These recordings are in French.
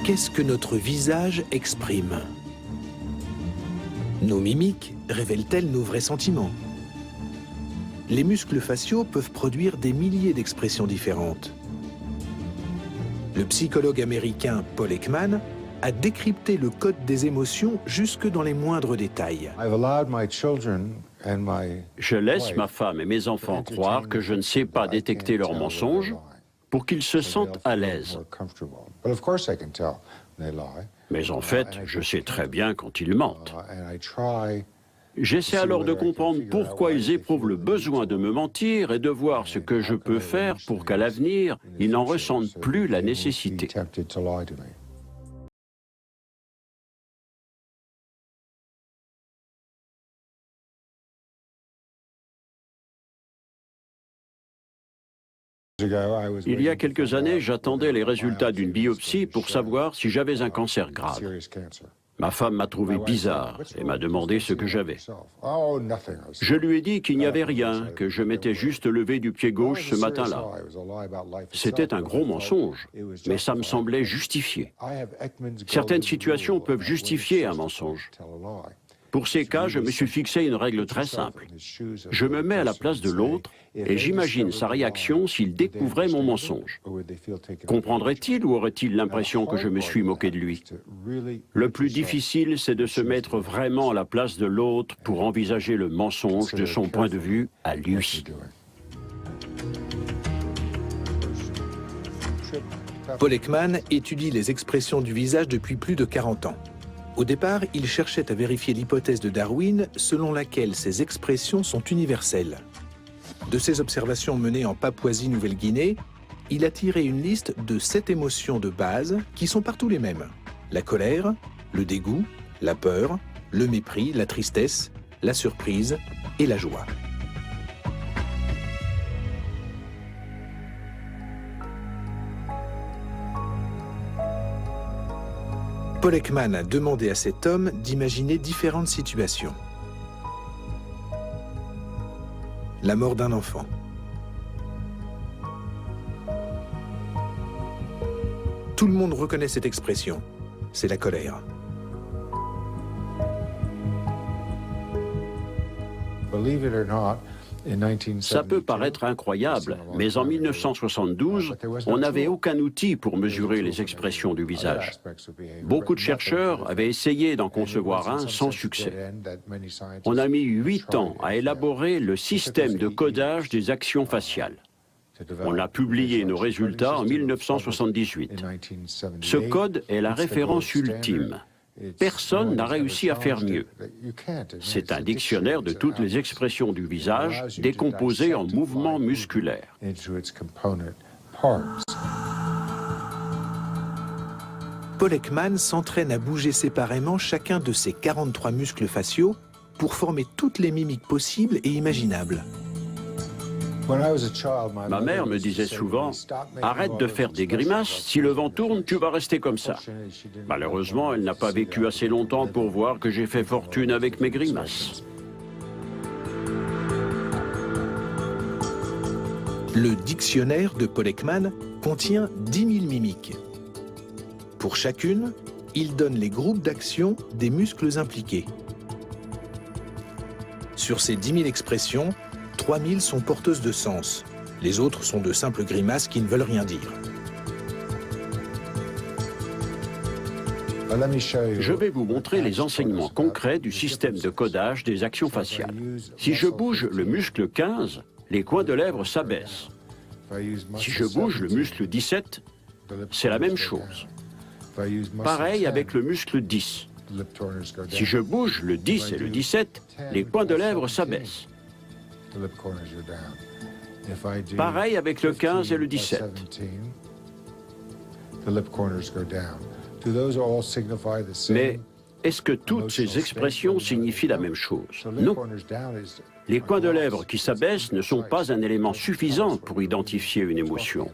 Qu'est-ce que notre visage exprime? Nos mimiques révèlent-elles nos vrais sentiments? Les muscles faciaux peuvent produire des milliers d'expressions différentes. Le psychologue américain Paul Ekman a décrypté le code des émotions jusque dans les moindres détails. Je laisse ma femme et mes enfants croire que je ne sais pas détecter leurs mensonges pour qu'ils se sentent à l'aise. Mais en fait, je sais très bien quand ils mentent. J'essaie alors de comprendre pourquoi ils éprouvent le besoin de me mentir et de voir ce que je peux faire pour qu'à l'avenir, ils n'en ressentent plus la nécessité. Il y a quelques années, j'attendais les résultats d'une biopsie pour savoir si j'avais un cancer grave. Ma femme m'a trouvé bizarre et m'a demandé ce que j'avais. Je lui ai dit qu'il n'y avait rien, que je m'étais juste levé du pied gauche ce matin-là. C'était un gros mensonge, mais ça me semblait justifié. Certaines situations peuvent justifier un mensonge. Pour ces cas, je me suis fixé une règle très simple. Je me mets à la place de l'autre et j'imagine sa réaction s'il découvrait mon mensonge. Comprendrait-il ou aurait-il l'impression que je me suis moqué de lui? Le plus difficile, c'est de se mettre vraiment à la place de l'autre pour envisager le mensonge de son point de vue à lui. Paul Ekman étudie les expressions du visage depuis plus de 40 ans. Au départ, il cherchait à vérifier l'hypothèse de Darwin selon laquelle ces expressions sont universelles. De ses observations menées en Papouasie-Nouvelle-Guinée, il a tiré une liste de 7 émotions de base qui sont partout les mêmes. La colère, le dégoût, la peur, le mépris, la tristesse, la surprise et la joie. Paul Ekman a demandé à cet homme d'imaginer différentes situations. La mort d'un enfant. Tout le monde reconnaît cette expression. C'est la colère. Ça peut paraître incroyable, mais en 1972, on n'avait aucun outil pour mesurer les expressions du visage. Beaucoup de chercheurs avaient essayé d'en concevoir un sans succès. On a mis 8 ans à élaborer le système de codage des actions faciales. On a publié nos résultats en 1978. Ce code est la référence ultime. Personne n'a réussi à faire mieux. C'est un dictionnaire de toutes les expressions du visage décomposées en mouvements musculaires. Paul Ekman s'entraîne à bouger séparément chacun de ses 43 muscles faciaux pour former toutes les mimiques possibles et imaginables. Ma mère me disait souvent « Arrête de faire des grimaces, si le vent tourne, tu vas rester comme ça ». Malheureusement, elle n'a pas vécu assez longtemps pour voir que j'ai fait fortune avec mes grimaces. Le dictionnaire de Paul Ekman contient 10 000 mimiques. Pour chacune, il donne les groupes d'action des muscles impliqués. Sur ces 10 000 expressions, 3 000 sont porteuses de sens. Les autres sont de simples grimaces qui ne veulent rien dire. Je vais vous montrer les enseignements concrets du système de codage des actions faciales. Si je bouge le muscle 15, les coins de lèvres s'abaissent. Si je bouge le muscle 17, c'est la même chose. Pareil avec le muscle 10. Si je bouge le 10 et le 17, les coins de lèvres s'abaissent. Pareil avec le 15 et le 17. Mais est-ce que toutes ces expressions signifient la même chose? Non. Les coins de lèvres qui s'abaissent ne sont pas un élément suffisant pour identifier une émotion.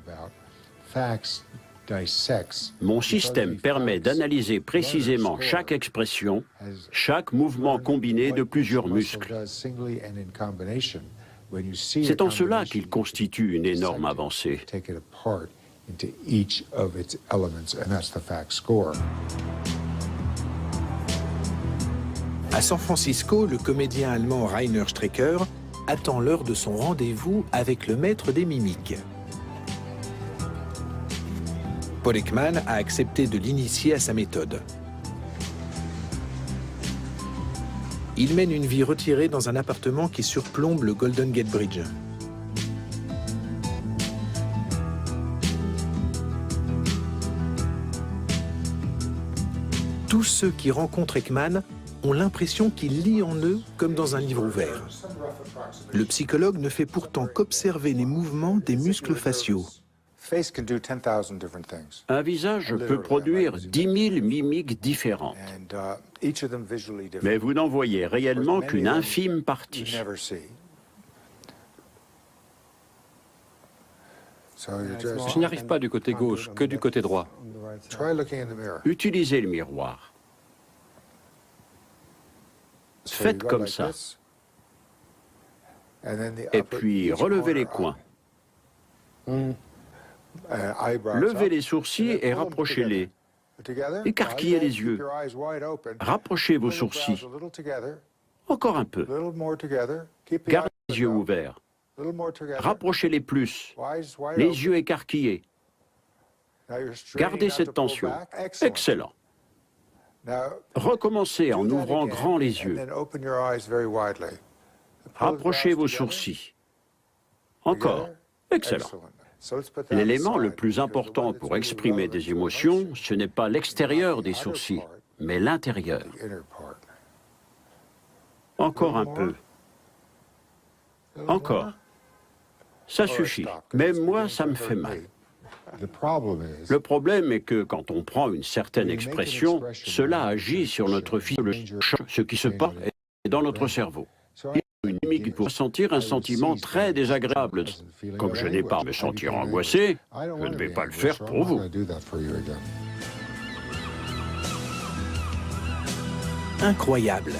Mon système permet d'analyser précisément chaque expression, chaque mouvement combiné de plusieurs muscles. C'est en cela qu'il constitue une énorme avancée. into each of its elements, and that's the FACS score. À San Francisco, le comédien allemand Rainer Strecker attend l'heure de son rendez-vous avec le maître des mimiques. Paul Ekman a accepté de l'initier à sa méthode. Il mène une vie retirée dans un appartement qui surplombe le Golden Gate Bridge. Tous ceux qui rencontrent Ekman ont l'impression qu'il lit en eux comme dans un livre ouvert. Le psychologue ne fait pourtant qu'observer les mouvements des muscles faciaux. Un visage peut produire 10 000 mimiques différentes, mais vous n'en voyez réellement qu'une infime partie. Je n'y arrive pas du côté gauche, que du côté droit. Utilisez le miroir. Faites comme ça. Et puis relevez les coins. Levez les sourcils et rapprochez-les. Écarquillez les yeux. Rapprochez vos sourcils. Encore un peu. Gardez les yeux ouverts. Rapprochez-les plus. Les yeux écarquillés. Gardez cette tension. Excellent. Recommencez en ouvrant grand les yeux. Rapprochez vos sourcils. Encore. Excellent. L'élément le plus important pour exprimer des émotions, ce n'est pas l'extérieur des sourcils, mais l'intérieur. Encore un peu. Encore. Ça suffit. Même moi, ça me fait mal. Le problème est que quand on prend une certaine expression, cela agit sur notre physiologie. Ce qui se passe est dans notre cerveau. Une mimique pour sentir un sentiment très désagréable. Comme je n'ai pas à me sentir angoissé, je ne vais pas le faire pour vous. Incroyable.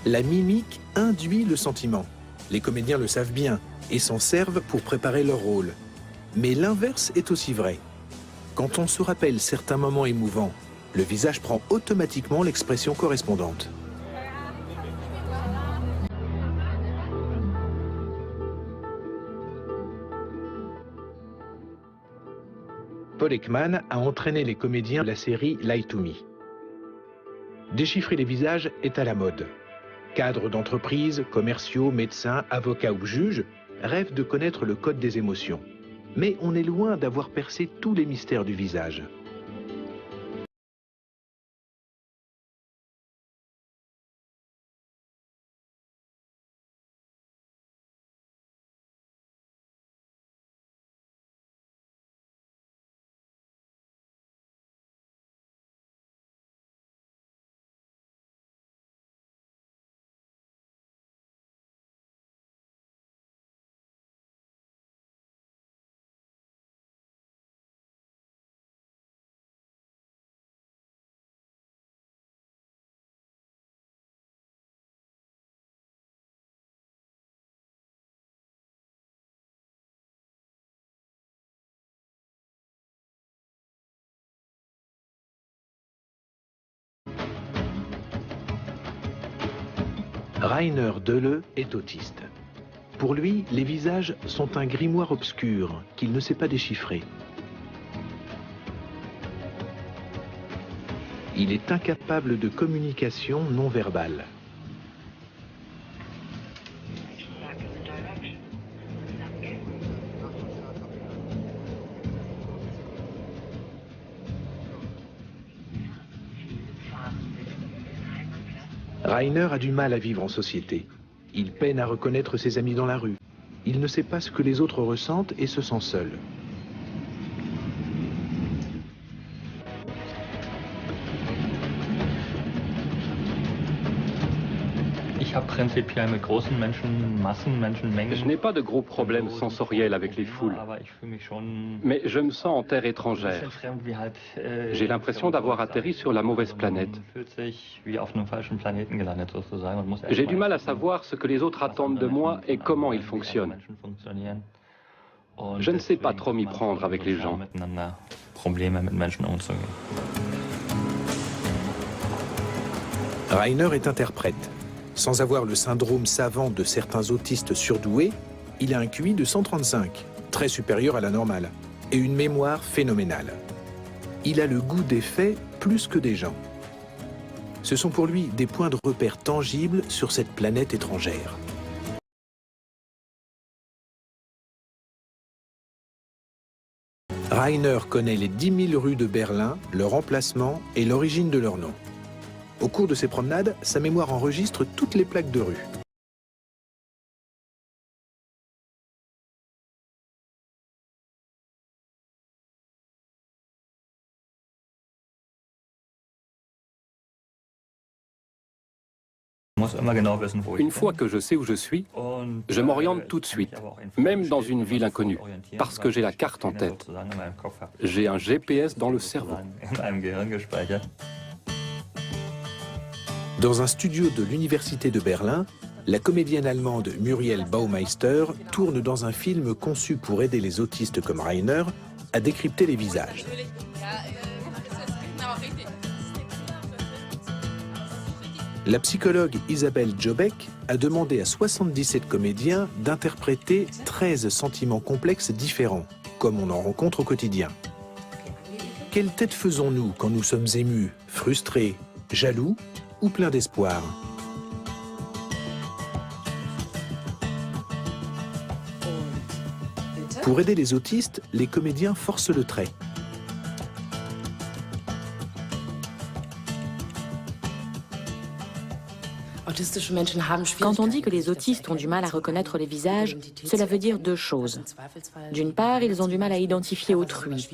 La mimique induit le sentiment. Les comédiens le savent bien et s'en servent pour préparer leur rôle. Mais l'inverse est aussi vrai. Quand on se rappelle certains moments émouvants, le visage prend automatiquement l'expression correspondante. Paul Ekman a entraîné les comédiens de la série Lie to Me. Déchiffrer les visages est à la mode. Cadres d'entreprise, commerciaux, médecins, avocats ou juges rêvent de connaître le code des émotions. Mais on est loin d'avoir percé tous les mystères du visage. Rainer Deleu est autiste. Pour lui, les visages sont un grimoire obscur qu'il ne sait pas déchiffrer. Il est incapable de communication non verbale. Rainer a du mal à vivre en société. Il peine à reconnaître ses amis dans la rue. Il ne sait pas ce que les autres ressentent et se sent seul. Je n'ai pas de gros problèmes sensoriels avec les foules, mais je me sens en terre étrangère. J'ai l'impression d'avoir atterri sur la mauvaise planète. J'ai du mal à savoir ce que les autres attendent de moi et comment ils fonctionnent. Je ne sais pas trop m'y prendre avec les gens. Reiner est interprète. Sans avoir le syndrome savant de certains autistes surdoués, il a un QI de 135, très supérieur à la normale, et une mémoire phénoménale. Il a le goût des faits plus que des gens. Ce sont pour lui des points de repère tangibles sur cette planète étrangère. Reiner connaît les 10 000 rues de Berlin, leur emplacement et l'origine de leur nom. Au cours de ses promenades, sa mémoire enregistre toutes les plaques de rue. Une fois que je sais où je suis, je m'oriente tout de suite, même dans une ville inconnue, parce que j'ai la carte en tête. J'ai un GPS dans le cerveau. Dans un studio de l'Université de Berlin, la comédienne allemande Muriel Baumeister tourne dans un film conçu pour aider les autistes comme Reiner à décrypter les visages. La psychologue Isabelle Jobeck a demandé à 77 comédiens d'interpréter 13 sentiments complexes différents, comme on en rencontre au quotidien. Quelle tête faisons-nous quand nous sommes émus, frustrés, jaloux ou pleins d'espoir? Pour aider les autistes, les comédiens forcent le trait. Quand on dit que les autistes ont du mal à reconnaître les visages, cela veut dire deux choses. D'une part, ils ont du mal à identifier autrui.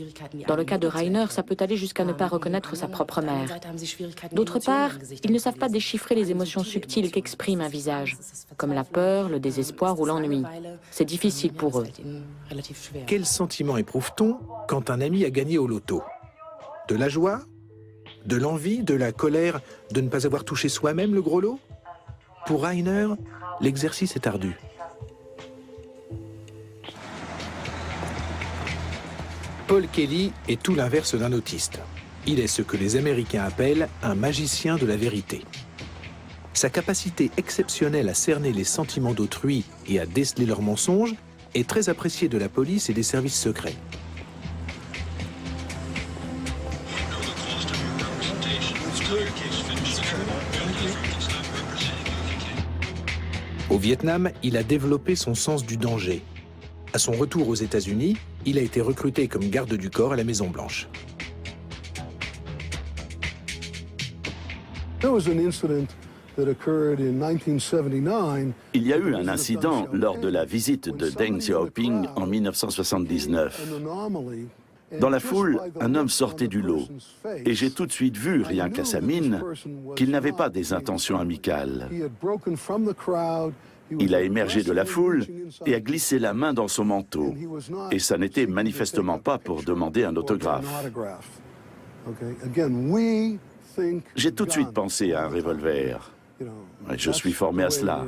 Dans le cas de Reiner, ça peut aller jusqu'à ne pas reconnaître sa propre mère. D'autre part, ils ne savent pas déchiffrer les émotions subtiles qu'exprime un visage, comme la peur, le désespoir ou l'ennui. C'est difficile pour eux. Quel sentiment éprouve-t-on quand un ami a gagné au loto? De la joie? De l'envie? De la colère de ne pas avoir touché soi-même le gros lot? Pour Reiner, l'exercice est ardu. Paul Kelly est tout l'inverse d'un autiste. Il est ce que les Américains appellent un magicien de la vérité. Sa capacité exceptionnelle à cerner les sentiments d'autrui et à déceler leurs mensonges est très appréciée de la police et des services secrets. Au Vietnam, il a développé son sens du danger. À son retour aux États-Unis, il a été recruté comme garde du corps à la Maison-Blanche. Il y a eu un incident lors de la visite de Deng Xiaoping en 1979. Dans la foule, un homme sortait du lot, et j'ai tout de suite vu, rien qu'à sa mine, qu'il n'avait pas des intentions amicales. Il a émergé de la foule et a glissé la main dans son manteau, et ça n'était manifestement pas pour demander un autographe. J'ai tout de suite pensé à un revolver. Je suis formé à cela.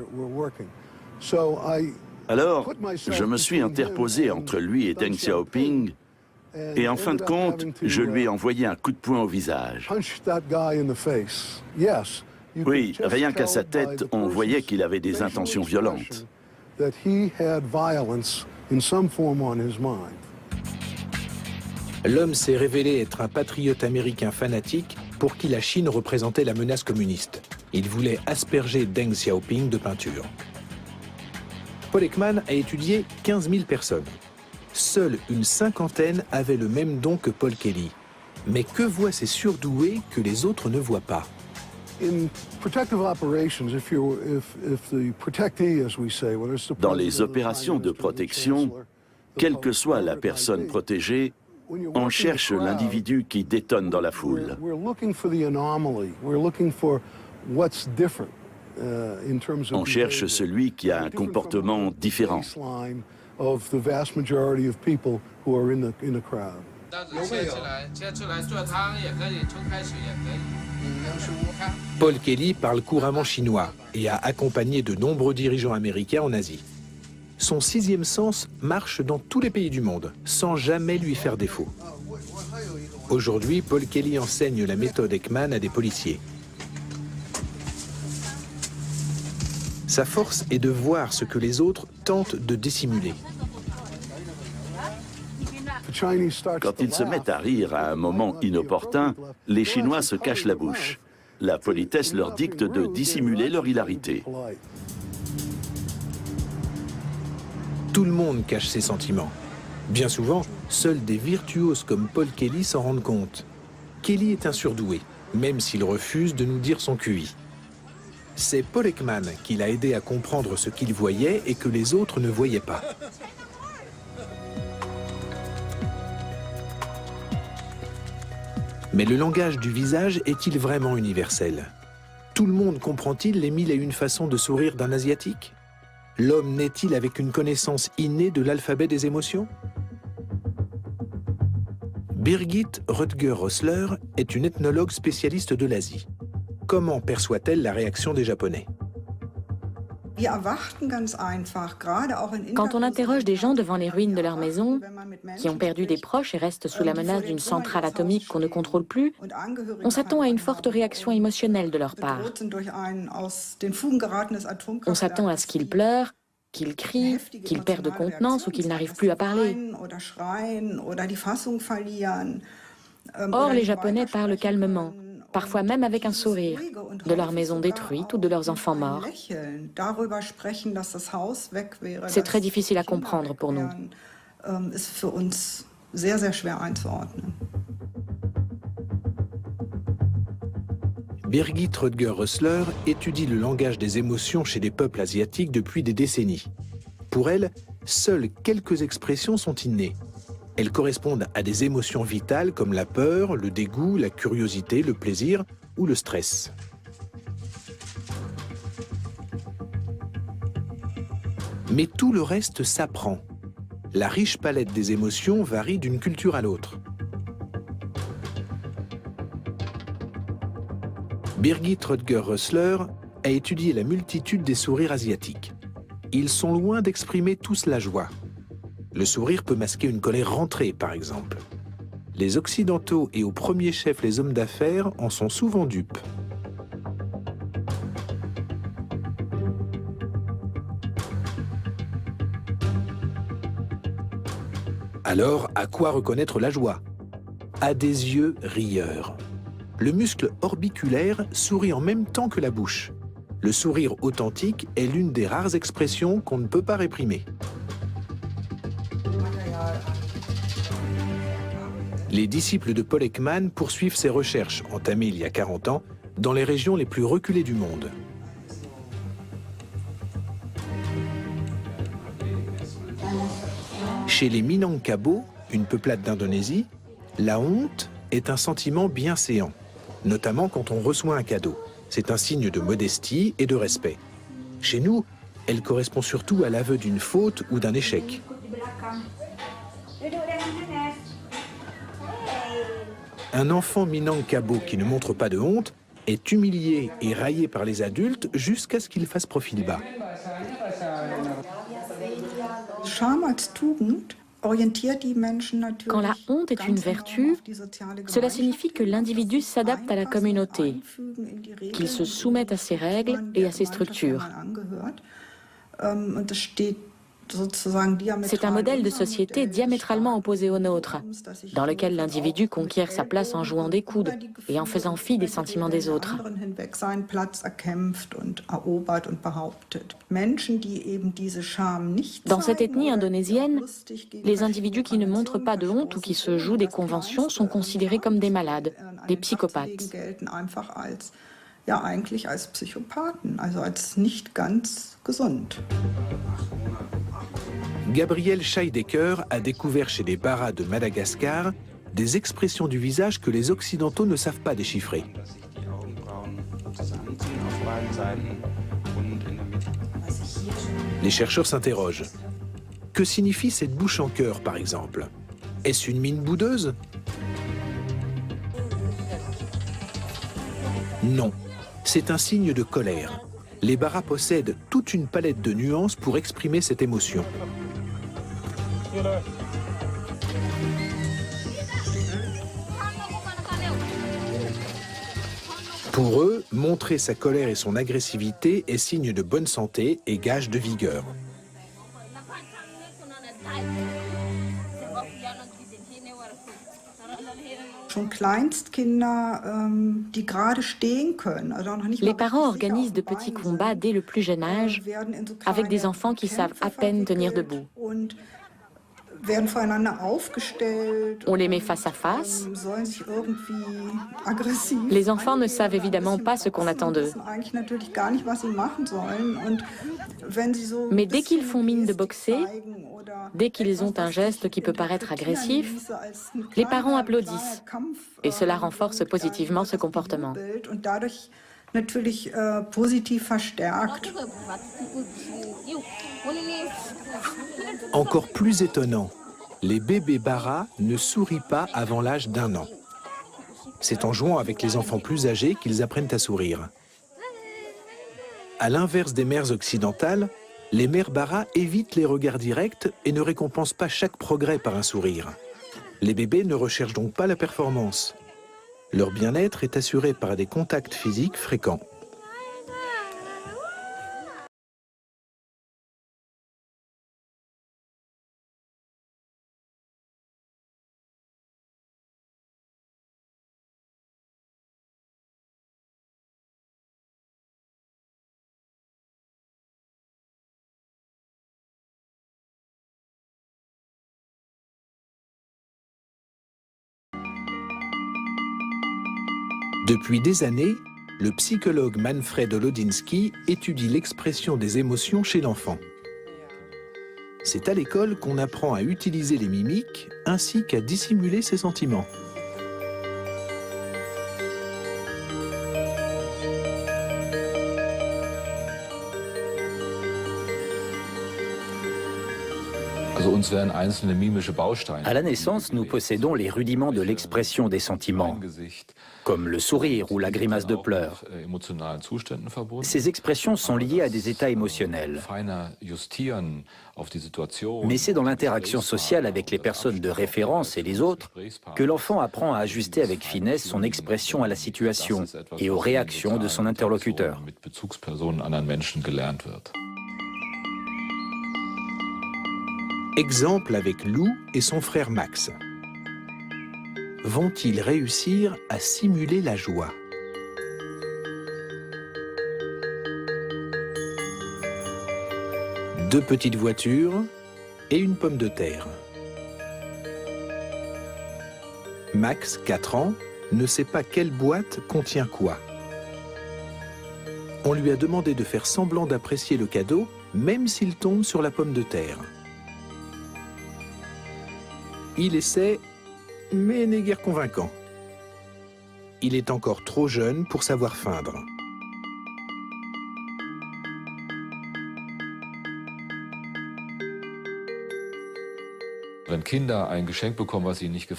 Alors, je me suis interposé entre lui et Deng Xiaoping, et en fin de compte, je lui ai envoyé un coup de poing au visage. Oui, rien qu'à sa tête, on voyait qu'il avait des intentions violentes. L'homme s'est révélé être un patriote américain fanatique pour qui la Chine représentait la menace communiste. Il voulait asperger Deng Xiaoping de peinture. Paul Ekman a étudié 15 000 personnes. Seule une cinquantaine avait le même don que Paul Kelly. Mais que voient ces surdoués que les autres ne voient pas? Dans les opérations de protection, quelle que soit la personne protégée, on cherche l'individu qui détonne dans la foule. On cherche celui qui a un comportement différent. Paul Kelly parle couramment chinois et a accompagné de nombreux dirigeants américains en Asie. Son 6e sens marche dans tous les pays du monde, sans jamais lui faire défaut. Aujourd'hui, Paul Kelly enseigne la méthode Ekman à des policiers. Sa force est de voir ce que les autres tentent de dissimuler. Quand ils se mettent à rire à un moment inopportun, les Chinois se cachent la bouche. La politesse leur dicte de dissimuler leur hilarité. Tout le monde cache ses sentiments. Bien souvent, seuls des virtuoses comme Paul Kelly s'en rendent compte. Kelly est un surdoué, même s'il refuse de nous dire son QI. C'est Paul Ekman qui l'a aidé à comprendre ce qu'il voyait et que les autres ne voyaient pas. Mais le langage du visage est-il vraiment universel? Tout le monde comprend-il les 1001 façons de sourire d'un Asiatique? L'homme naît-il avec une connaissance innée de l'alphabet des émotions? Birgit Röttger-Rössler est une ethnologue spécialiste de l'Asie. Comment perçoit-elle la réaction des Japonais? Quand on interroge des gens devant les ruines de leur maison, qui ont perdu des proches et restent sous la menace d'une centrale atomique qu'on ne contrôle plus, on s'attend à une forte réaction émotionnelle de leur part. On s'attend à ce qu'ils pleurent, qu'ils crient, qu'ils perdent contenance ou qu'ils n'arrivent plus à parler. Or, les Japonais parlent calmement, parfois même avec un sourire, de leur maison détruite ou de leurs enfants morts. C'est très difficile à comprendre pour nous. Birgit Röttger-Rössler étudie le langage des émotions chez les peuples asiatiques depuis des décennies. Pour elle, seules quelques expressions sont innées. Elles correspondent à des émotions vitales comme la peur, le dégoût, la curiosité, le plaisir ou le stress. Mais tout le reste s'apprend. La riche palette des émotions varie d'une culture à l'autre. Birgit Röttger-Rössler a étudié la multitude des sourires asiatiques. Ils sont loin d'exprimer tous la joie. Le sourire peut masquer une colère rentrée, par exemple. Les Occidentaux et au premier chef les hommes d'affaires en sont souvent dupes. Alors, à quoi reconnaître la joie? À des yeux rieurs. Le muscle orbiculaire sourit en même temps que la bouche. Le sourire authentique est l'une des rares expressions qu'on ne peut pas réprimer. Les disciples de Paul Ekman poursuivent ses recherches, entamées il y a 40 ans, dans les régions les plus reculées du monde. Chez les Minangkabau, une peuplade d'Indonésie, la honte est un sentiment bienséant, notamment quand on reçoit un cadeau. C'est un signe de modestie et de respect. Chez nous, elle correspond surtout à l'aveu d'une faute ou d'un échec. Un enfant Minangkabau qui ne montre pas de honte est humilié et raillé par les adultes jusqu'à ce qu'il fasse profil bas. Quand la honte est une vertu, cela signifie que l'individu s'adapte à la communauté, qu'il se soumette à ses règles et à ses structures. C'est un modèle de société diamétralement opposé au nôtre, dans lequel l'individu conquiert sa place en jouant des coudes et en faisant fi des sentiments des autres. Dans cette ethnie indonésienne, les individus qui ne montrent pas de honte ou qui se jouent des conventions sont considérés comme des malades, des psychopathes. Gabriel Scheidegger a découvert chez les Baras de Madagascar des expressions du visage que les Occidentaux ne savent pas déchiffrer. Les chercheurs s'interrogent. Que signifie cette bouche en cœur, par exemple? Est-ce une mine boudeuse? Non, c'est un signe de colère. Les Bara possèdent toute une palette de nuances pour exprimer cette émotion. Pour eux, montrer sa colère et son agressivité est signe de bonne santé et gage de vigueur. Les parents organisent de petits combats dès le plus jeune âge, avec des enfants qui savent à peine tenir debout. On les met face à face. Les enfants ne savent évidemment pas ce qu'on attend d'eux. Mais dès qu'ils font mine de boxer, dès qu'ils ont un geste qui peut paraître agressif, les parents applaudissent. Et cela renforce positivement ce comportement. Encore plus étonnant, les bébés Bara ne sourient pas avant l'âge d'1 an. C'est en jouant avec les enfants plus âgés qu'ils apprennent à sourire. À l'inverse des mères occidentales, les mères Bara évitent les regards directs et ne récompensent pas chaque progrès par un sourire. Les bébés ne recherchent donc pas la performance. Leur bien-être est assuré par des contacts physiques fréquents. Depuis des années, le psychologue Manfred Olodinski étudie l'expression des émotions chez l'enfant. C'est à l'école qu'on apprend à utiliser les mimiques ainsi qu'à dissimuler ses sentiments. À la naissance, nous possédons les rudiments de l'expression des sentiments, comme le sourire ou la grimace de pleurs. Ces expressions sont liées à des états émotionnels. Mais c'est dans l'interaction sociale avec les personnes de référence et les autres que l'enfant apprend à ajuster avec finesse son expression à la situation et aux réactions de son interlocuteur. Exemple avec Lou et son frère Max. Vont-ils réussir à simuler la joie? Deux petites voitures et une pomme de terre. Max, 4 ans, ne sait pas quelle boîte contient quoi. On lui a demandé de faire semblant d'apprécier le cadeau, même s'il tombe sur la pomme de terre. Il essaie, mais n'est guère convaincant. Il est encore trop jeune pour savoir feindre.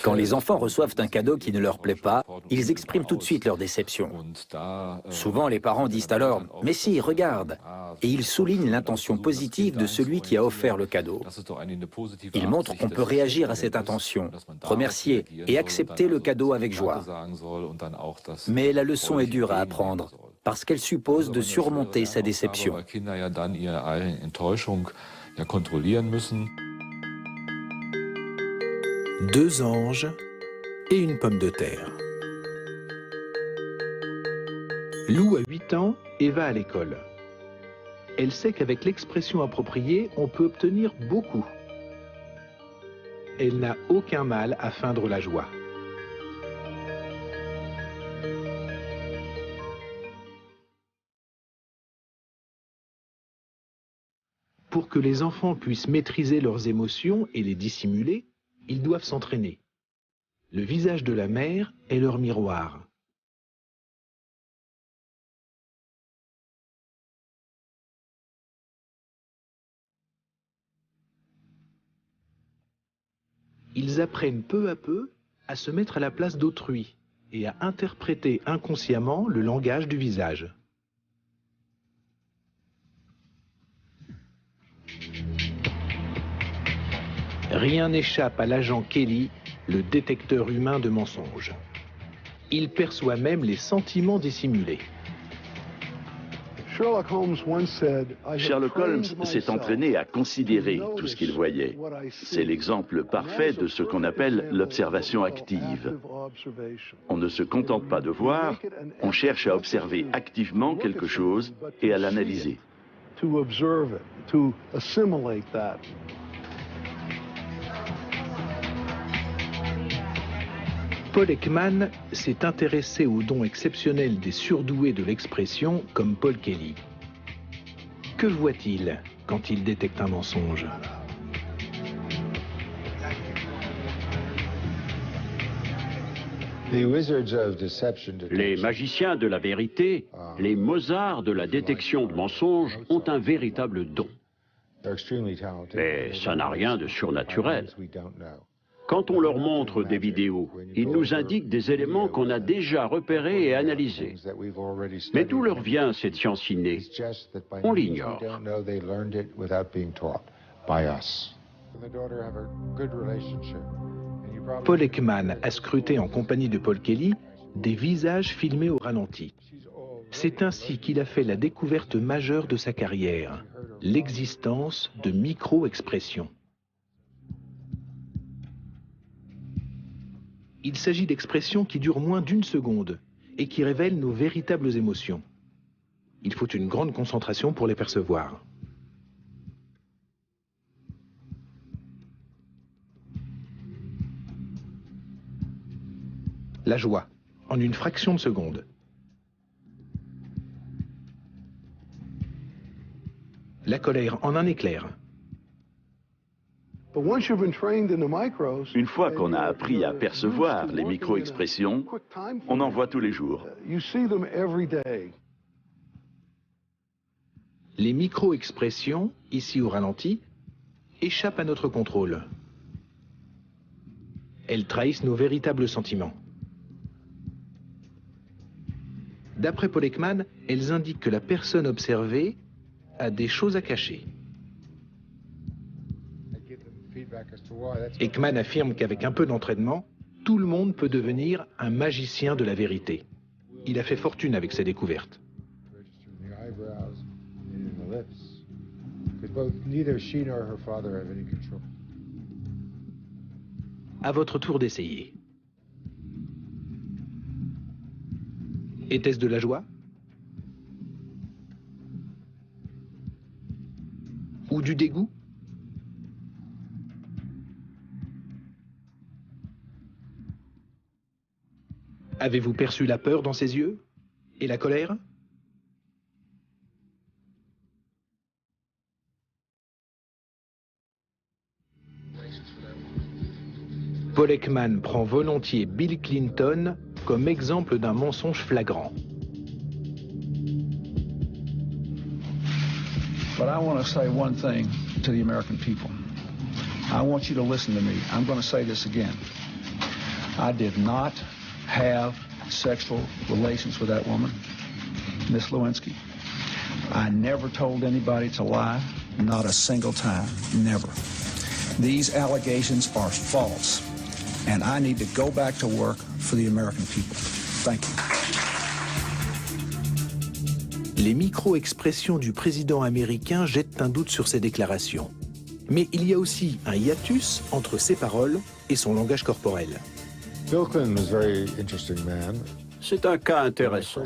Quand les enfants reçoivent un cadeau qui ne leur plaît pas, ils expriment tout de suite leur déception. Souvent, les parents disent alors « Mais si, regarde !» et ils soulignent l'intention positive de celui qui a offert le cadeau. Ils montrent qu'on peut réagir à cette intention, remercier et accepter le cadeau avec joie. Mais la leçon est dure à apprendre, parce qu'elle suppose de surmonter sa déception. Deux anges et une pomme de terre. Lou a 8 ans et va à l'école. Elle sait qu'avec l'expression appropriée, on peut obtenir beaucoup. Elle n'a aucun mal à feindre la joie. Pour que les enfants puissent maîtriser leurs émotions et les dissimuler, ils doivent s'entraîner. Le visage de la mère est leur miroir. Ils apprennent peu à peu à se mettre à la place d'autrui et à interpréter inconsciemment le langage du visage. Rien n'échappe à l'agent Kelly, le détecteur humain de mensonges. Il perçoit même les sentiments dissimulés. Sherlock Holmes s'est entraîné à considérer tout ce qu'il voyait. C'est l'exemple parfait de ce qu'on appelle l'observation active. On ne se contente pas de voir, on cherche à observer activement quelque chose et à l'analyser. Paul Ekman s'est intéressé aux dons exceptionnels des surdoués de l'expression comme Paul Kelly. Que voit-il quand il détecte un mensonge? Les magiciens de la vérité, les Mozart de la détection de mensonges ont un véritable don. Mais ça n'a rien de surnaturel. Quand on leur montre des vidéos, ils nous indiquent des éléments qu'on a déjà repérés et analysés. Mais d'où leur vient cette science innée? On l'ignore. Paul Ekman a scruté en compagnie de Paul Kelly des visages filmés au ralenti. C'est ainsi qu'il a fait la découverte majeure de sa carrière, l'existence de micro-expressions. Il s'agit d'expressions qui durent moins d'1 seconde et qui révèlent nos véritables émotions. Il faut une grande concentration pour les percevoir. La joie, en une fraction de seconde. La colère, en un éclair. Une fois qu'on a appris à percevoir les micro-expressions, on en voit tous les jours. Les micro-expressions, ici au ralenti, échappent à notre contrôle. Elles trahissent nos véritables sentiments. D'après Paul Ekman, elles indiquent que la personne observée a des choses à cacher. Ekman affirme qu'avec un peu d'entraînement, tout le monde peut devenir un magicien de la vérité. Il a fait fortune avec ses découvertes. À votre tour d'essayer. Était-ce de la joie? Ou du dégoût? Avez-vous perçu la peur dans ses yeux? Et la colère? Paul Ekman prend volontiers Bill Clinton comme exemple d'un mensonge flagrant. But I want to say one thing to the American people. I want you to listen to me. I'm going to say this again. I did not have sexual relations with that woman, Miss Lewinsky. I never told anybody to lie, not a single time, never. These allegations are false, and I need to go back to work for the American people. Thank you. Les micro-expressions du président américain jettent un doute sur ses déclarations. Mais il y a aussi un hiatus entre ses paroles et son langage corporel. C'est un cas intéressant.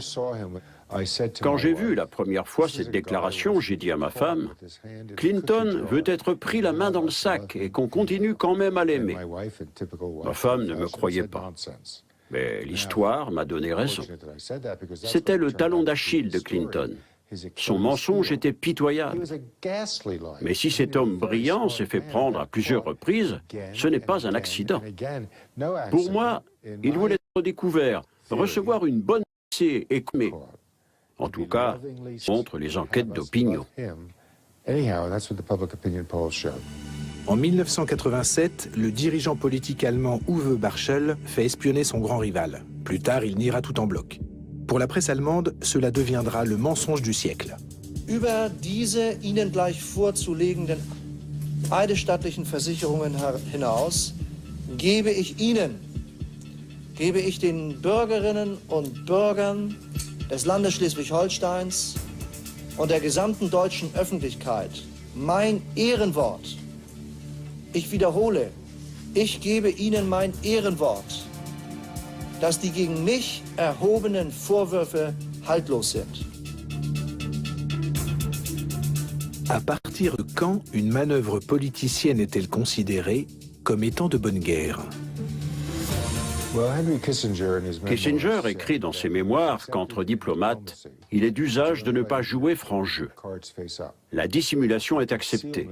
Quand j'ai vu la première fois cette déclaration, j'ai dit à ma femme, « Clinton veut être pris la main dans le sac et qu'on continue quand même à l'aimer. » Ma femme ne me croyait pas. Mais l'histoire m'a donné raison. C'était le talon d'Achille de Clinton. Son mensonge était pitoyable. Mais si cet homme brillant s'est fait prendre à plusieurs reprises, ce n'est pas un accident. Pour moi, il voulait être découvert, recevoir une bonne pensée et aimer. En tout cas, contre les enquêtes d'opinion. En 1987, le dirigeant politique allemand Uwe Barschel fait espionner son grand rival. Plus tard, il niera tout en bloc. Pour la presse allemande, cela deviendra le mensonge du siècle. Über diese Ihnen gleich vorzulegenden eidesstattlichen Versicherungen hinaus gebe ich Ihnen, gebe ich den Bürgerinnen und Bürgern des Landes Schleswig-Holsteins und der gesamten deutschen Öffentlichkeit mein Ehrenwort. Ich wiederhole, ich gebe Ihnen mein Ehrenwort, dass die gegen mich erhobenen Vorwürfe haltlos sind. À partir de quand une manœuvre politicienne est-elle considérée comme étant de bonne guerre? Kissinger écrit dans ses mémoires qu'entre diplomates, il est d'usage de ne pas jouer franc jeu. La dissimulation est acceptée,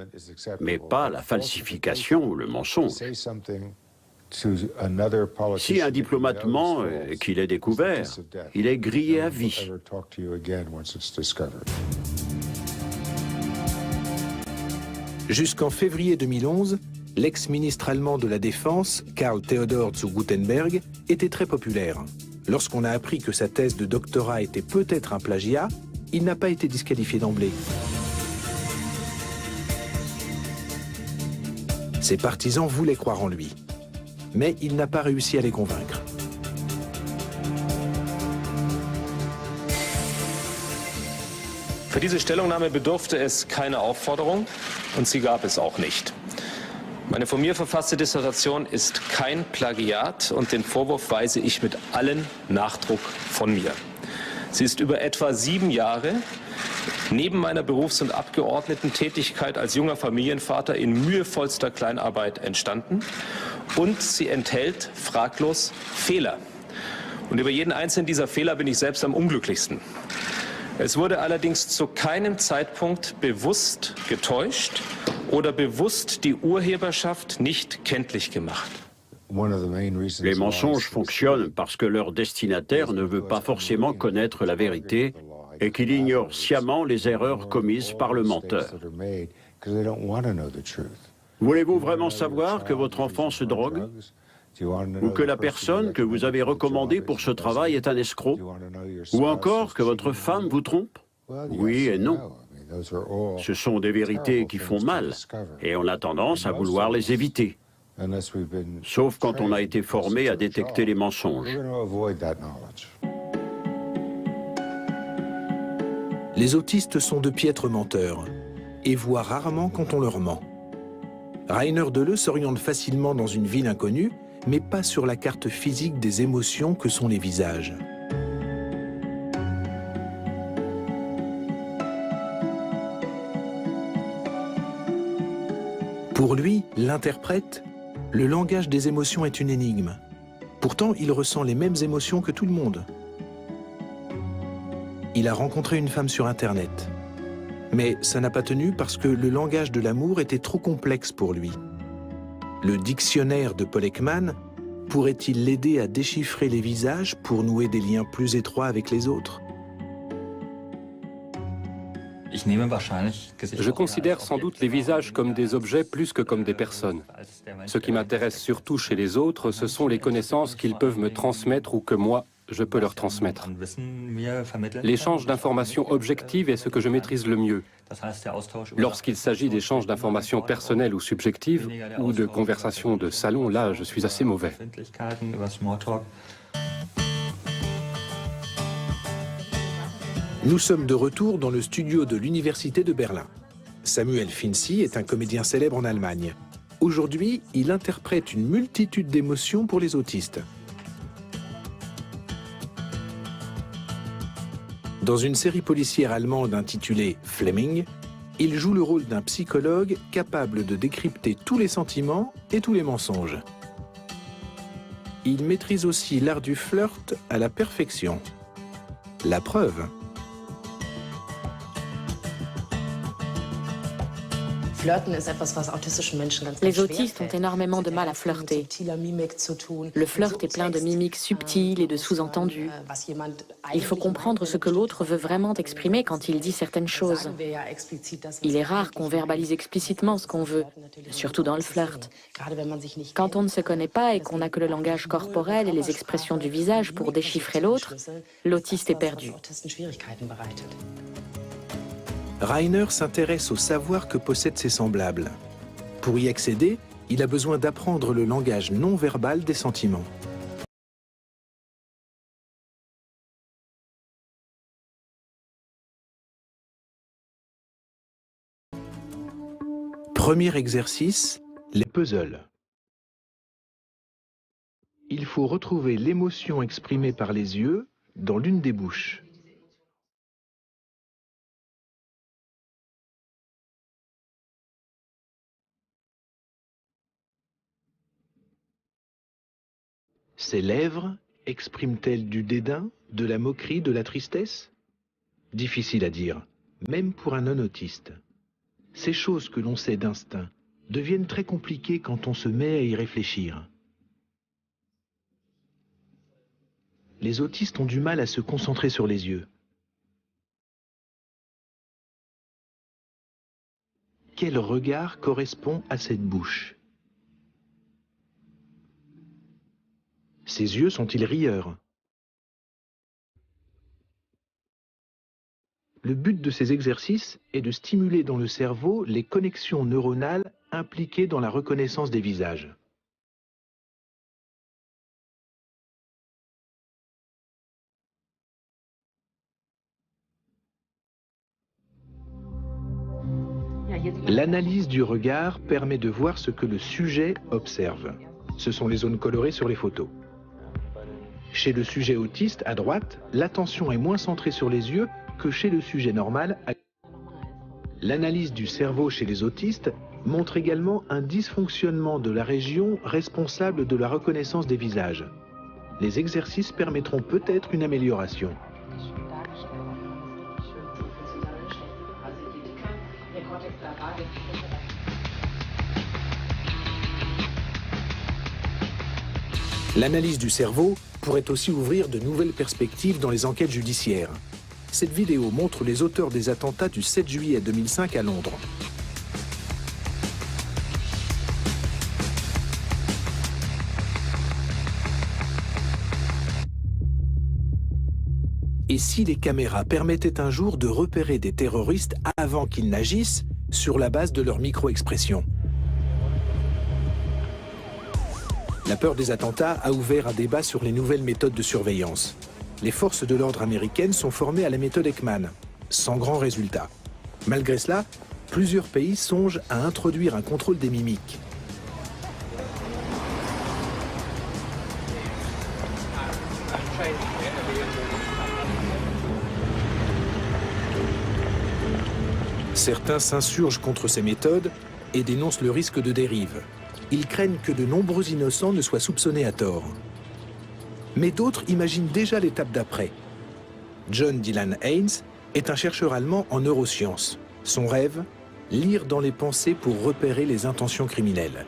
mais pas la falsification ou le mensonge. Si un diplomate ment et qu'il est découvert, il est grillé à vie. Jusqu'en février 2011, l'ex-ministre allemand de la Défense, Karl Theodor zu Guttenberg, était très populaire. Lorsqu'on a appris que sa thèse de doctorat était peut-être un plagiat, il n'a pas été disqualifié d'emblée. Ses partisans voulaient croire en lui, mais il n'a pas réussi à les convaincre. Für diese Stellungnahme bedurfte es keiner Aufforderung und sie gab es auch nicht. Meine von mir verfasste Dissertation ist kein Plagiat und den Vorwurf weise ich mit allem Nachdruck von mir. Sie ist über etwa 7 Jahre neben meiner Berufs- und Abgeordnetentätigkeit als junger Familienvater in mühevollster Kleinarbeit entstanden und sie enthält fraglos Fehler. Und über jeden einzelnen dieser Fehler bin ich selbst am unglücklichsten. Es wurde allerdings zu keinem Zeitpunkt bewusst getäuscht oder bewusst die Urheberschaft nicht kenntlich gemacht. Les mensonges fonctionnent parce que leur destinataire ne veut pas forcément connaître la vérité et qu'il ignore sciemment les erreurs commises par le menteur. Voulez-vous vraiment savoir que votre enfant se drogue ? Ou que la personne que vous avez recommandée pour ce travail est un escroc? Ou encore que votre femme vous trompe? Oui et non. Ce sont des vérités qui font mal et on a tendance à vouloir les éviter. Sauf quand on a été formé à détecter les mensonges. Les autistes sont de piètres menteurs et voient rarement quand on leur ment. Rainer Deleu s'oriente facilement dans une ville inconnue, mais pas sur la carte physique des émotions que sont les visages. Pour lui, l'interprète, le langage des émotions est une énigme. Pourtant, il ressent les mêmes émotions que tout le monde. Il a rencontré une femme sur Internet. Mais ça n'a pas tenu parce que le langage de l'amour était trop complexe pour lui. Le dictionnaire de Paul Ekman pourrait-il l'aider à déchiffrer les visages pour nouer des liens plus étroits avec les autres? Je considère sans doute les visages comme des objets plus que comme des personnes. Ce qui m'intéresse surtout chez les autres, ce sont les connaissances qu'ils peuvent me transmettre ou que moi, je peux leur transmettre. L'échange d'informations objectives est ce que je maîtrise le mieux. Lorsqu'il s'agit d'échanges d'informations personnelles ou subjectives, ou de conversations de salon, là, je suis assez mauvais. Nous sommes de retour dans le studio de l'Université de Berlin. Samuel Finzi est un comédien célèbre en Allemagne. Aujourd'hui, il interprète une multitude d'émotions pour les autistes. Dans une série policière allemande intitulée Fleming, il joue le rôle d'un psychologue capable de décrypter tous les sentiments et tous les mensonges. Il maîtrise aussi l'art du flirt à la perfection. La preuve. Les autistes ont énormément de mal à flirter. Le flirt est plein de mimiques subtiles et de sous-entendus. Il faut comprendre ce que l'autre veut vraiment exprimer quand il dit certaines choses. Il est rare qu'on verbalise explicitement ce qu'on veut, surtout dans le flirt. Quand on ne se connaît pas et qu'on n'a que le langage corporel et les expressions du visage pour déchiffrer l'autre, l'autiste est perdu. Rainer s'intéresse au savoir que possèdent ses semblables. Pour y accéder, il a besoin d'apprendre le langage non verbal des sentiments. Premier exercice, les puzzles. Il faut retrouver l'émotion exprimée par les yeux dans l'une des bouches. Ses lèvres expriment-elles du dédain, de la moquerie, de la tristesse? Difficile à dire, même pour un non-autiste. Ces choses que l'on sait d'instinct deviennent très compliquées quand on se met à y réfléchir. Les autistes ont du mal à se concentrer sur les yeux. Quel regard correspond à cette bouche? Ses yeux sont-ils rieurs? Le but de ces exercices est de stimuler dans le cerveau les connexions neuronales impliquées dans la reconnaissance des visages. L'analyse du regard permet de voir ce que le sujet observe. Ce sont les zones colorées sur les photos. Chez le sujet autiste, à droite, l'attention est moins centrée sur les yeux que chez le sujet normal. L'analyse du cerveau chez les autistes montre également un dysfonctionnement de la région responsable de la reconnaissance des visages. Les exercices permettront peut-être une amélioration. L'analyse du cerveau pourrait aussi ouvrir de nouvelles perspectives dans les enquêtes judiciaires. Cette vidéo montre les auteurs des attentats du 7 juillet 2005 à Londres. Et si les caméras permettaient un jour de repérer des terroristes avant qu'ils n'agissent sur la base de leur micro-expression? La peur des attentats a ouvert un débat sur les nouvelles méthodes de surveillance. Les forces de l'ordre américaines sont formées à la méthode Ekman, sans grand résultat. Malgré cela, plusieurs pays songent à introduire un contrôle des mimiques. Certains s'insurgent contre ces méthodes et dénoncent le risque de dérive. Ils craignent que de nombreux innocents ne soient soupçonnés à tort. Mais d'autres imaginent déjà l'étape d'après. John Dylan Haynes est un chercheur allemand en neurosciences. Son rêve, lire dans les pensées pour repérer les intentions criminelles.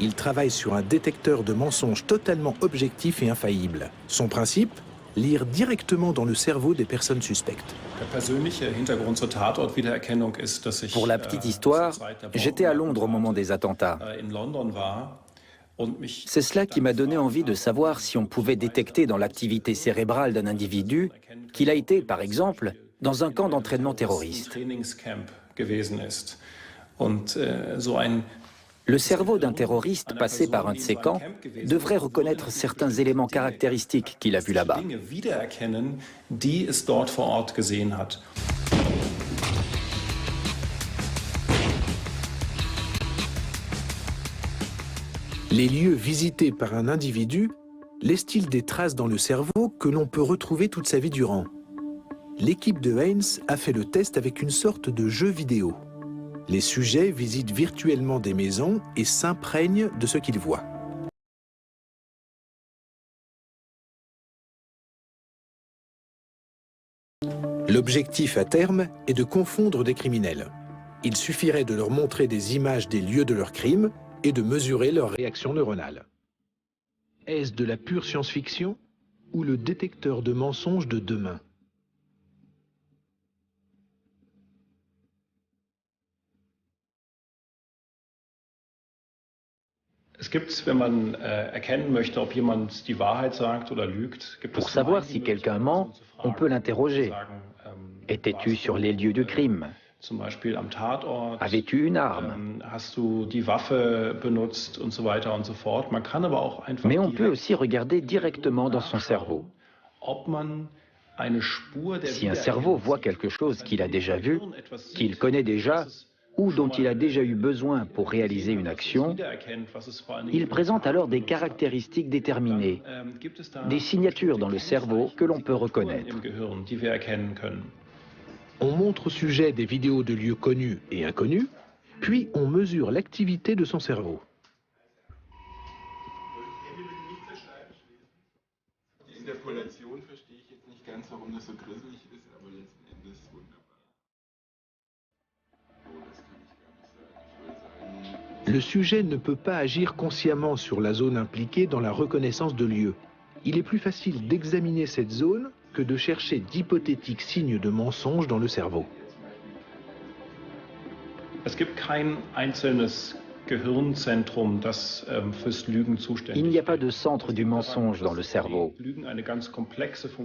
Il travaille sur un détecteur de mensonges totalement objectif et infaillible. Son principe, lire directement dans le cerveau des personnes suspectes. Pour la petite histoire, j'étais à Londres au moment des attentats. C'est cela qui m'a donné envie de savoir si on pouvait détecter dans l'activité cérébrale d'un individu qu'il a été, par exemple, dans un camp d'entraînement terroriste. Le cerveau d'un terroriste passé par un de ces camps devrait reconnaître certains éléments caractéristiques qu'il a vus là-bas. Les lieux visités par un individu laissent-ils des traces dans le cerveau que l'on peut retrouver toute sa vie durant? L'équipe de Haynes a fait le test avec une sorte de jeu vidéo. Les sujets visitent virtuellement des maisons et s'imprègnent de ce qu'ils voient. L'objectif à terme est de confondre des criminels. Il suffirait de leur montrer des images des lieux de leurs crimes et de mesurer leur réaction neuronale. Est-ce de la pure science-fiction ou le détecteur de mensonges de demain? Pour savoir si quelqu'un ment, on peut l'interroger. Étais-tu sur les lieux du crime? Avais-tu une arme? Mais on peut aussi regarder directement dans son cerveau. Si un cerveau voit quelque chose qu'il a déjà vu, qu'il connaît déjà, ou dont il a déjà eu besoin pour réaliser une action, il présente alors des caractéristiques déterminées, des signatures dans le cerveau que l'on peut reconnaître. On montre au sujet des vidéos de lieux connus et inconnus, puis on mesure l'activité de son cerveau. Le sujet ne peut pas agir consciemment sur la zone impliquée dans la reconnaissance de lieux. Il est plus facile d'examiner cette zone que de chercher d'hypothétiques signes de mensonge dans le cerveau. Il n'y a pas de centre du mensonge dans le cerveau.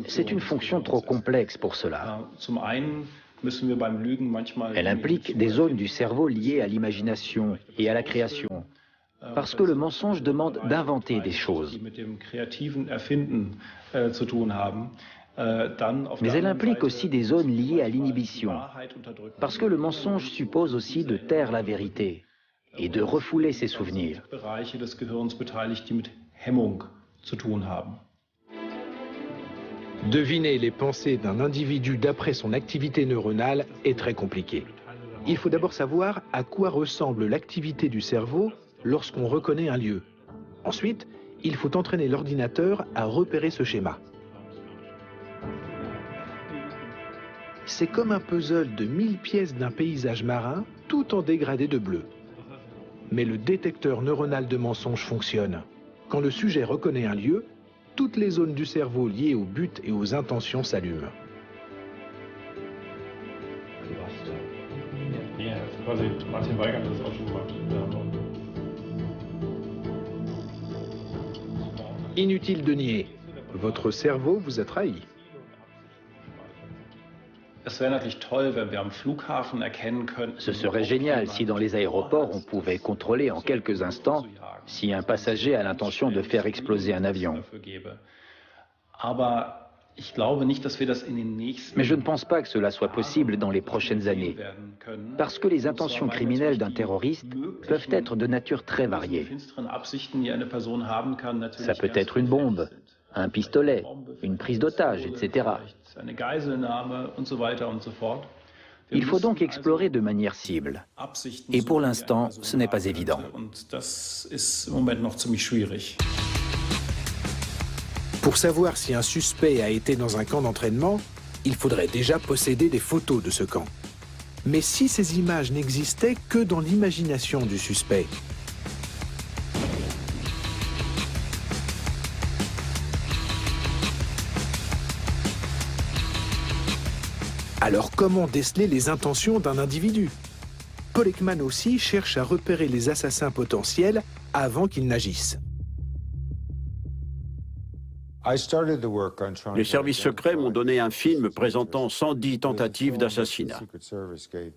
C'est une fonction trop complexe pour cela. Elle implique des zones du cerveau liées à l'imagination et à la création, parce que le mensonge demande d'inventer des choses. Mais elle implique aussi des zones liées à l'inhibition, parce que le mensonge suppose aussi de taire la vérité et de refouler ses souvenirs. Deviner les pensées d'un individu d'après son activité neuronale est très compliqué. Il faut d'abord savoir à quoi ressemble l'activité du cerveau lorsqu'on reconnaît un lieu. Ensuite, il faut entraîner l'ordinateur à repérer ce schéma. C'est comme un puzzle de 1000 pièces d'un paysage marin, tout en dégradé de bleu. Mais le détecteur neuronal de mensonge fonctionne. Quand le sujet reconnaît un lieu, toutes les zones du cerveau liées au but et aux intentions s'allument. Inutile de nier, votre cerveau vous a trahi. Ce serait génial si dans les aéroports on pouvait contrôler en quelques instants si un passager a l'intention de faire exploser un avion. Mais je ne pense pas que cela soit possible dans les prochaines années, parce que les intentions criminelles d'un terroriste peuvent être de nature très variée. Ça peut être une bombe, un pistolet, une prise d'otage, etc. Il faut donc explorer de manière cible. Et pour l'instant, ce n'est pas évident. Pour savoir si un suspect a été dans un camp d'entraînement, il faudrait déjà posséder des photos de ce camp. Mais si ces images n'existaient que dans l'imagination du suspect? Alors comment déceler les intentions d'un individu? Paul Ekman aussi cherche à repérer les assassins potentiels avant qu'ils n'agissent. Les services secrets m'ont donné un film présentant 110 tentatives d'assassinat.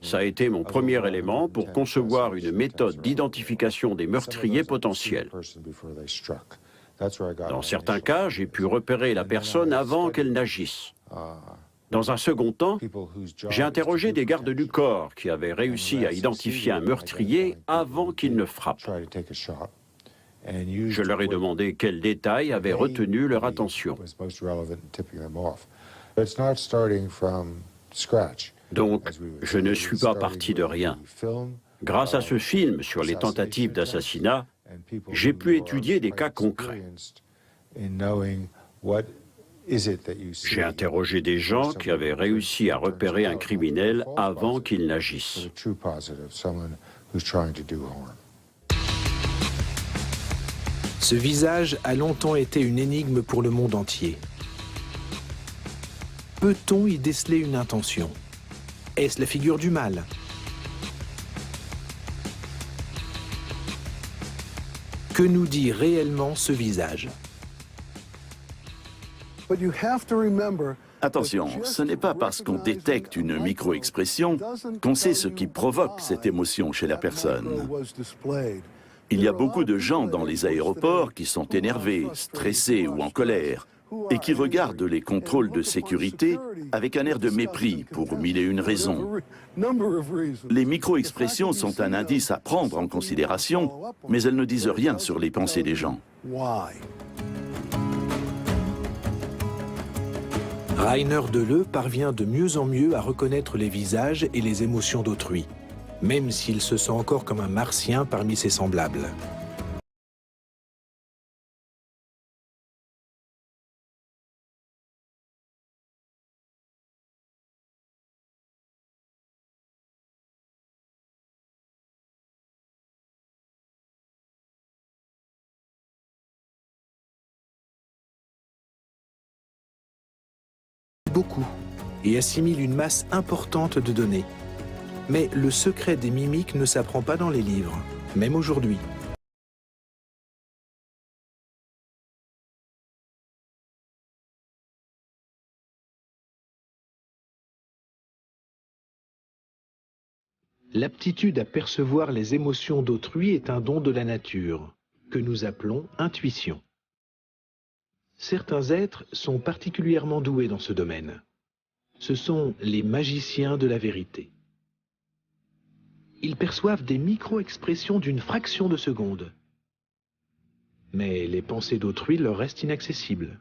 Ça a été mon premier élément pour concevoir une méthode d'identification des meurtriers potentiels. Dans certains cas, j'ai pu repérer la personne avant qu'elle n'agisse. Dans un second temps, j'ai interrogé des gardes du corps qui avaient réussi à identifier un meurtrier avant qu'il ne frappe. Je leur ai demandé quels détails avaient retenu leur attention. Donc, je ne suis pas parti de rien. Grâce à ce film sur les tentatives d'assassinat, j'ai pu étudier des cas concrets. J'ai interrogé des gens qui avaient réussi à repérer un criminel avant qu'il n'agisse. Ce visage a longtemps été une énigme pour le monde entier. Peut-on y déceler une intention? Est-ce la figure du mal? Que nous dit réellement ce visage? Attention, ce n'est pas parce qu'on détecte une micro-expression qu'on sait ce qui provoque cette émotion chez la personne. Il y a beaucoup de gens dans les aéroports qui sont énervés, stressés ou en colère, et qui regardent les contrôles de sécurité avec un air de mépris pour mille et une raisons. Les micro-expressions sont un indice à prendre en considération, mais elles ne disent rien sur les pensées des gens. Rainer Deleu parvient de mieux en mieux à reconnaître les visages et les émotions d'autrui, même s'il se sent encore comme un martien parmi ses semblables. Beaucoup et assimile une masse importante de données. Mais le secret des mimiques ne s'apprend pas dans les livres, même aujourd'hui. L'aptitude à percevoir les émotions d'autrui est un don de la nature, que nous appelons intuition. Certains êtres sont particulièrement doués dans ce domaine. Ce sont les magiciens de la vérité. Ils perçoivent des micro-expressions d'une fraction de seconde. Mais les pensées d'autrui leur restent inaccessibles.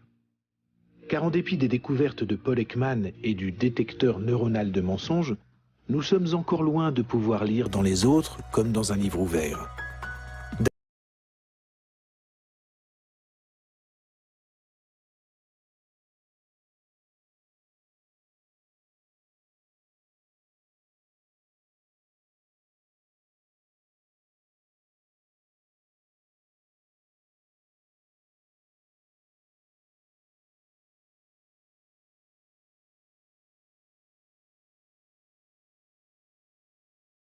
Car en dépit des découvertes de Paul Ekman et du détecteur neuronal de mensonges, nous sommes encore loin de pouvoir lire dans les autres comme dans un livre ouvert.